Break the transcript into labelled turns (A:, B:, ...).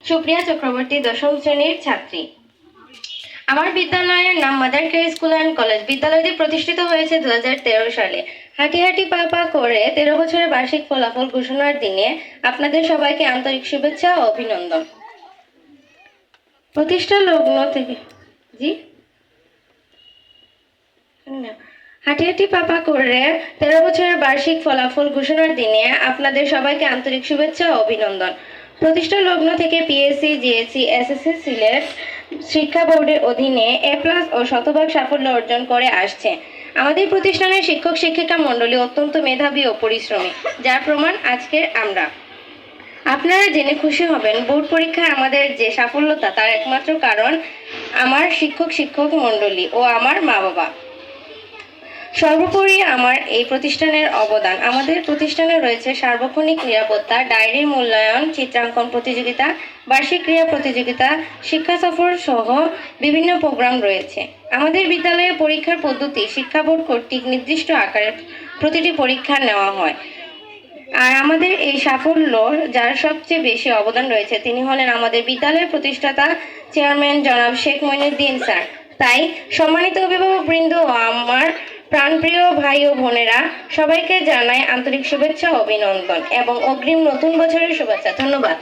A: সুপ্রিয়া চক্রবর্তী, দশম শ্রেণীর ছাত্রী। আমার বিদ্যালয়ের নাম mother care school and college. বিদ্যালয়টি প্রতিষ্ঠিত হয়েছে 2013 সালে। হাঁটি হাঁটি পা পা করে 13 বছরের বার্ষিক ফলাফল ঘোষণার দিনে আপনাদের সবাইকে আন্তরিক শুভেচ্ছা ও অভিনন্দন। প্রতিষ্ঠা লগ্ন থেকে জি হাঁটি হাঁটি পা পা করে 13 বছরের বার্ষিক ফলাফল ঘোষণার দিনে আপনাদের সবাইকে আন্তরিক শুভেচ্ছা ও অভিনন্দন। প্রতিষ্ঠা লগ্ন থেকে পিএসসি, জিএসসি, এসএসসি, সিলেট শিক্ষা বোর্ডের অধীনে A+ ও শতভাগ সাফল্য অর্জন করে আসছে। আমাদের প্রতিষ্ঠানের শিক্ষক শিক্ষিকা মণ্ডলী অত্যন্ত মেধাবী ও পরিশ্রমী, যার প্রমাণ আজকের আমরা। আপনারা জেনে খুশি হবেন, বোর্ড পরীক্ষায় আমাদের যে সাফল্যতা তার একমাত্র কারণ আমার শিক্ষক মণ্ডলী ও আমার মা বাবা। সর্বোপরি আমার এই প্রতিষ্ঠানের অবদান। আমাদের প্রতিষ্ঠানে রয়েছে সার্বক্ষণিক নিরাপত্তা, ডায়েরির মূল্যায়ন, চিত্রাঙ্কন প্রতিযোগিতা, বার্ষিক ক্রীড়া প্রতিযোগিতা, শিক্ষা সফর সহ বিভিন্ন প্রোগ্রাম রয়েছে। আমাদের বিদ্যালয়ে পরীক্ষার পদ্ধতি শিক্ষা বোর্ড কর্তৃক নির্দিষ্ট আকারে প্রতিটি পরীক্ষা নেওয়া হয়। আর আমাদের এই সাফল্য যার সবচেয়ে বেশি অবদান রয়েছে তিনি হলেন আমাদের বিদ্যালয়ের প্রতিষ্ঠাতা চেয়ারম্যান জনাব শেখ মঈনুদ্দিন স্যার। তাই সম্মানিত অভিভাবকবৃন্দ ও আমার প্রাণপ্রিয় ভাই ও বোনেরা, সবাইকে জানাই আন্তরিক শুভেচ্ছা ও অভিনন্দন এবং অগ্রিম নতুন বছরের শুভেচ্ছা। ধন্যবাদ।